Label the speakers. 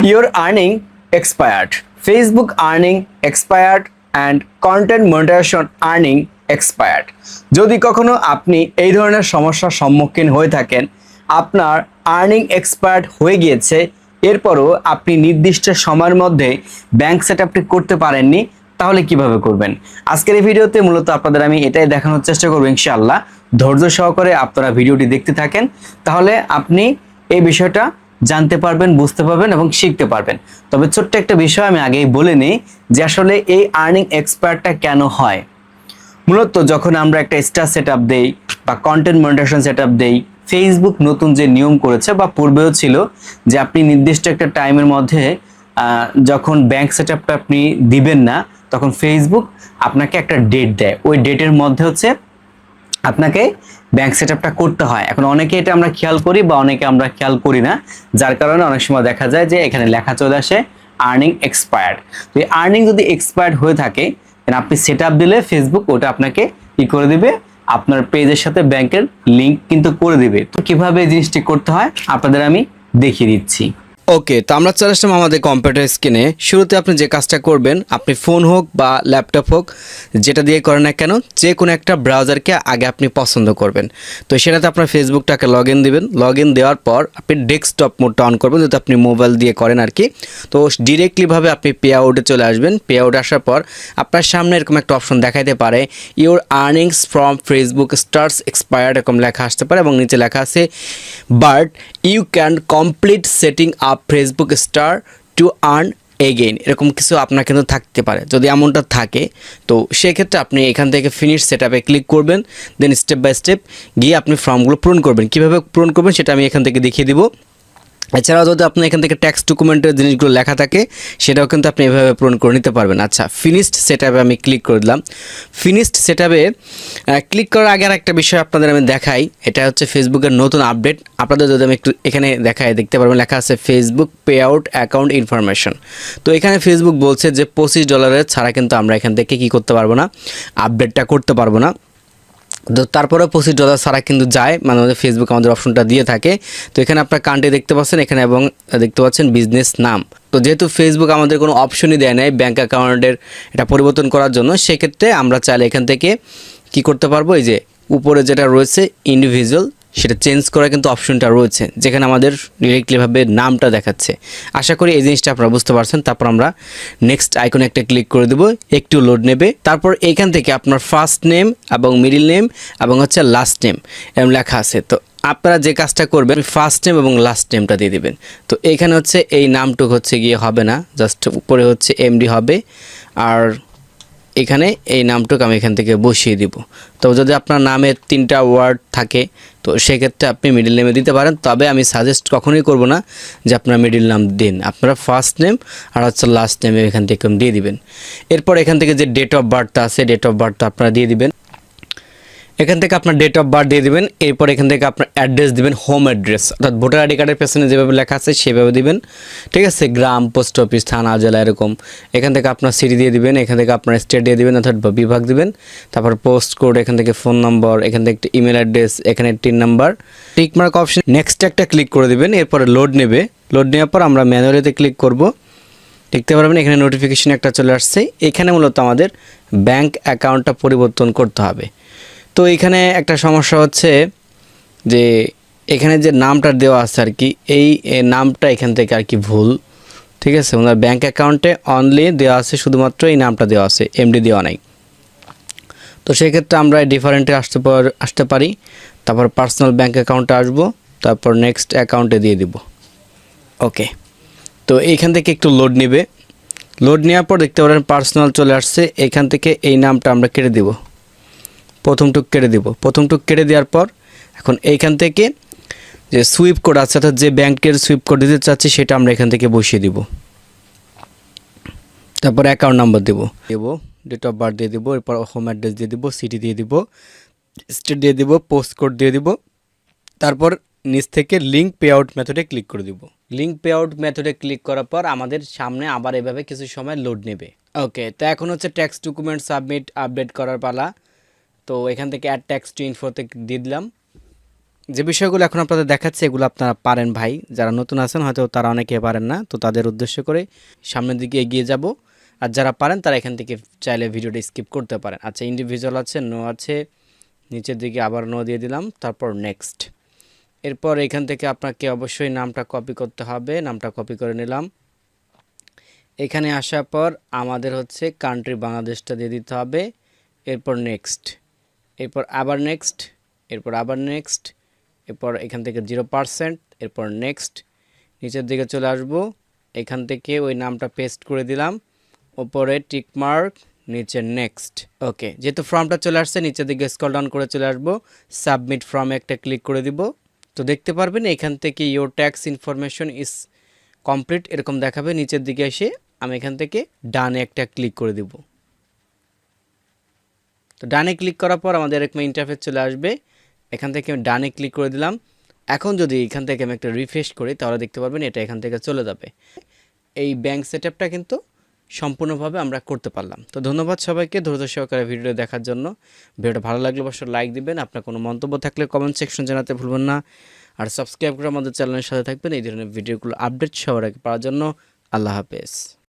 Speaker 1: Your earning expired. Facebook earning expired and content monetization earning expired. যদি কখনো আপনি এই ধরনের সমস্যার সম্মুখীন হয়ে থাকেন, আপনার আর্নিং এক্সপায়ার্ড হয়ে গিয়েছে, এরপরও আপনি নির্দিষ্ট সময়ের মধ্যে ব্যাংক সেটআপটি করতে পারেননি, তাহলে কিভাবে করবেন? আজকের এই ভিডিওতে মূলত আপনাদের আমি এটাই দেখানোর চেষ্টা করব ইনশাআল্লাহ। ধৈর্য সহকারে আপনারা ভিডিওটি দেখতে থাকেন, তাহলে আপনি এই বিষয়টা জানতে পারবেন, বুঝতে পারবেন এবং শিখতে পারবেন। তবে ছোট্ট একটা বিষয় আমি আগেই বলে নিই যে আসলে এই আর্নিং এক্সপায়ারটা কেন হয়। মূলত যখন আমরা একটা স্টার সেটআপ দেই বা কন্টেন্ট মনিটাইজেশন সেটআপ দেই, ফেসবুক নতুন যে নিয়ম করেছে বা পূর্বেও ছিল যে আপনি নির্দিষ্ট একটা টাইমের মধ্যে যখন ব্যাংক সেটআপটা আপনি দিবেন না, তখন ফেসবুক আপনাকে একটা ডেট দেয়। ওই ডেটের মধ্যে হচ্ছে আপনাকে ব্যাংক সেটআপটা করতে হয়। এখন অনেকে এটা আমরা খেয়াল করি বা অনেকে আমরা খেয়াল করি না, যার কারণে অনেক সময় দেখা যায় যে এখানে লেখা চলে আসে আর্নিং এক্সপায়ার্ড। তো এই আর্নিং যদি এক্সপায়ার্ড হয়ে থাকে, আপনি সেটআপ দিলে ফেসবুক ওটা আপনাকে কি করে দিবে, আপনার পেজের সাথে ব্যাংকের লিংক কিন্তু করে দিবে। তো কিভাবে এই জিনিসটি করতে হয় আপনাদের আমি দেখিয়ে দিচ্ছি। ওকে, তো আমরা চলে আসলাম আমাদের কম্পিউটার স্ক্রিনে। শুরুতে আপনি যে কাজটা করবেন, আপনি ফোন হোক বা ল্যাপটপ হোক, যেটা দিয়ে করেন না কেন, যে কোনো একটা ব্রাউজারকে আগে আপনি পছন্দ করবেন। তো সেটাতে আপনার ফেসবুকটাকে লগ ইন দেবেন। লগ ইন দেওয়ার পর আপনি ডেস্কটপ মোডটা অন করবেন, যেহেতু আপনি মোবাইল দিয়ে করেন আর কি। তো ডিরেক্টলিভাবে আপনি পে আউটে চলে আসবেন। পে আউট আসার পর আপনার সামনে এরকম একটা অপশন দেখাইতে পারে, your earnings from Facebook stars expired, এরকম লেখা আসতে পারে এবং নিচে লেখা আছে but you can complete setting up Facebook star to earn again, এরকম কিছু আপনার কিন্তু থাকতে পারে। যদি এমনটা থাকে তো সেক্ষেত্রে আপনি এখান থেকে ফিনিশ সেটআপে ক্লিক করবেন, দেন স্টেপ বাই স্টেপ গিয়ে আপনি ফর্মগুলো পূরণ করবেন। কীভাবে পূরণ করবেন সেটা আমি এখান থেকে দেখিয়ে দিব। এছাড়াও যদি আপনি এখান থেকে ট্যাক্স ডকুমেন্টের জিনিসগুলো লেখা থাকে, সেটাও কিন্তু আপনি এভাবে পূরণ করে নিতে পারবেন। আচ্ছা, ফিনিশড সেটআপে আমি ক্লিক করে দিলাম। ফিনিশড সেটআপে ক্লিক করার আগে আর একটা বিষয় আপনাদের আমি দেখাই, এটা হচ্ছে ফেসবুকের নতুন আপডেট। আপনাদের যদি আমি একটু এখানে দেখাই, দেখতে পারবেন লেখা আছে Facebook pay out account information. তো এখানে ফেসবুক বলছে যে $25 ছাড়া কিন্তু আমরা এখান থেকে কী করতে পারবো না, আপডেটটা করতে পারবো না। তো তারপরেও $25 ছাড়া কিন্তু যায়, মানে আমাদের ফেসবুক আমাদের অপশনটা দিয়ে থাকে। তো এখানে আপনার কান্ট্রি দেখতে পাচ্ছেন এখানে এবং দেখতে পাচ্ছেন বিজনেস নাম। তো যেহেতু ফেসবুক আমাদের কোনো অপশনই দেয় নাই ব্যাঙ্ক অ্যাকাউন্টের এটা পরিবর্তন করার জন্য, সেক্ষেত্রে আমরা চাইলে এখান থেকে কি করতে পারবো, এই যে উপরে যেটা রয়েছে ইন্ডিভিজুয়াল, সেটা চেঞ্জ করা কিন্তু অপশনটা রয়েছে, যেখানে আমাদের ডিরেক্টলিভাবে নামটা দেখাচ্ছে। আশা করি এই জিনিসটা আপনারা বুঝতে পারছেন। তারপর আমরা নেক্সট আইকনে একটা ক্লিক করে দেবো, একটু লোড নেবে। তারপর এইখান থেকে আপনার ফার্স্ট নেম এবং মিডিল নেম এবং হচ্ছে লাস্ট নেম এরকম লেখা আছে। তো আপনারা যে কাজটা করবেন, ফার্স্ট নেম এবং লাস্ট নেমটা দিয়ে দেবেন। তো এইখানে হচ্ছে এই নামটুকু হচ্ছে গিয়ে হবে না, জাস্ট উপরে হচ্ছে এমডি হবে, আর এখানে এই নামটুকু আমি এখান থেকে বসিয়ে দিব। তো যদি আপনার নামের 3টা ওয়ার্ড থাকে তো সেক্ষেত্রে আপনি মিডিল নেমে দিতে পারেন। তবে আমি সাজেস্ট কখনোই করব না যে আপনারা মিডিল নাম দিন, আপনারা ফার্স্ট নেম আর হচ্ছে লাস্ট নেম এখান থেকে দিয়ে দিবেন। এরপর এখান থেকে যে ডেট অফ বার্থটা আছে, ডেট অফ বার্থটা আপনারা দিয়ে দিবেন। এখান থেকে আপনার ডেট অফ বার্থ দিয়ে দিবেন। এরপর এখান থেকে আপনার অ্যাড্রেস দিবেন, হোম অ্যাড্রেস, অর্থাৎ ভোটার আইডি কার্ডের পেছনে যেভাবে লেখা আছে সেভাবে দিবেন। ঠিক আছে, গ্রাম, পোস্ট অফিস, থানা, জেলা এরকম। এখান থেকে আপনার সিটি দিয়ে দিবেন, এখান থেকে আপনার স্টেট দিয়ে দিবেন অর্থাৎ বিভাগ দিবেন। তারপর পোস্ট কোড, এখান থেকে ফোন নম্বর, এখান থেকে একটা ইমেল অ্যাড্রেস, এখানে 3 number, tick mark option, next একটা ক্লিক করে দিবেন। এরপরে লোড নেবে। লোড নেওয়ার পর আমরা ম্যানুয়ালিতে ক্লিক করব। দেখতে পারবেন এখানে নোটিফিকেশন একটা চলে আসছে। এখানে মূলত আমাদের ব্যাংক অ্যাকাউন্টটা পরিবর্তন করতে হবে। তো এখানে একটা সমস্যা হচ্ছে যে এখানে যে নামটা দেওয়া আছে আর কি, এই নামটা এখান থেকে আর কি ভুল। ঠিক আছে, ওনার ব্যাঙ্ক অ্যাকাউন্টে অনলি দেওয়া আছে শুধুমাত্র এই নামটা দেওয়া আছে, এমডি দেওয়া নাই। তো সেক্ষেত্রে আমরা ডিফারেন্টে আসতে পারি। তারপর পার্সোনাল ব্যাঙ্ক অ্যাকাউন্টে আসবো, তারপর নেক্সট অ্যাকাউন্টে দিয়ে দিব। ওকে, তো এইখান থেকে একটু লোড নেবে। লোড নেওয়ার পর দেখতে পারেন পার্সোনাল চলে আসছে। এখান থেকে এই নামটা আমরা কেটে দিব, প্রথমটুক কেটে দিব। প্রথমটুক কেটে দেওয়ার পর এখন এইখান থেকে যে সুইপ কোড আছে, অর্থাৎ যে ব্যাংকের সুইপ কোড দিতে চাচ্ছি সেটা আমরা এখান থেকে বসিয়ে দিব। তারপর অ্যাকাউন্ট নাম্বার দেব, ডেট অফ বার্থ দিয়ে দিব, এরপর হোম অ্যাড্রেস দিয়ে দিব, সিটি দিয়ে দিব, স্টেট দিয়ে দিব, পোস্ট কোড দিয়ে দিব। তারপর নিচ থেকে লিঙ্ক পে আউট মেথডে ক্লিক করে দিব। লিঙ্ক পে আউট মেথডে ক্লিক করার পর আমাদের সামনে আবার এভাবে কিছু সময় লোড নেবে। ওকে, তো এখন হচ্ছে ট্যাক্স ডকুমেন্ট সাবমিট আপডেট করার পালা। তো এখান থেকে অ্যাড ট্যাক্স টু ইনফোতে দিয়ে দিলাম।
Speaker 2: যে বিষয়গুলো এখন আপনাদের দেখাচ্ছে এগুলো আপনারা পারেন ভাই, যারা নতুন আছেন হয়তো তারা অনেকে পারেন না, তো তাদের উদ্দেশ্য করে সামনের দিকে এগিয়ে যাব। আর যারা পারেন তারা এখান থেকে চাইলে ভিডিওটা স্কিপ করতে পারেন। আচ্ছা, ইন্ডিভিজুয়াল আছে, নো আছে, নিচের দিকে আবার নো দিয়ে দিলাম, তারপর নেক্সট। এরপর এখান থেকে আপনাকে অবশ্যই নামটা কপি করতে হবে, নামটা কপি করে নিলাম। এখানে আসার পর আমাদের হচ্ছে কান্ট্রি বাংলাদেশটা দিয়ে দিতে হবে, এরপর নেক্সট, এরপর আবার নেক্সট, এরপর আবার নেক্সট, এরপর এখান থেকে 0%, এরপর নেক্সট। নিচের দিকে চলে আসব, এখান থেকে ওই নামটা পেস্ট করে দিলাম, ওপরে টিক মার্ক, নিচে নেক্সট। ওকে, যেহেতু ফর্মটা চলে আসছে নিচের দিকে স্ক্রল ডাউন করে চলে আসব, সাবমিট ফর্মে একটা ক্লিক করে দিব। তো দেখতে পারবেন এখান থেকে your tax information is complete এরকম দেখাবে। নিচের দিকে এসে আমি এখান থেকে ডানে একটা ক্লিক করে দিব। তো ডানে ক্লিক করার পর আমাদের এরকম ইন্টারফেস চলে আসবে, এখান থেকে আমি ডানে ক্লিক করে দিলাম। এখন যদি এখান থেকে আমি একটা রিফ্রেশ করি তাহলে দেখতে পারবেন এটা এখান থেকে চলে যাবে। এই ব্যাংক সেটআপটা কিন্তু সম্পূর্ণভাবে আমরা করতে পারলাম। তো ধন্যবাদ সবাইকে ধৈর্য সহকারে ভিডিও দেখার জন্য। ভিডিওটা ভালো লাগলে অবশ্যই লাইক দিবেন, আপনার কোনো মন্তব্য থাকলে কমেন্ট সেকশন জানাতে ভুলবেন না। আর সাবস্ক্রাইব করে আমাদের চ্যানেলের সাথে থাকবেন এই ধরনের ভিডিওগুলো আপডেট সবার আগে পাওয়ার জন্য। আল্লাহ হাফেজ।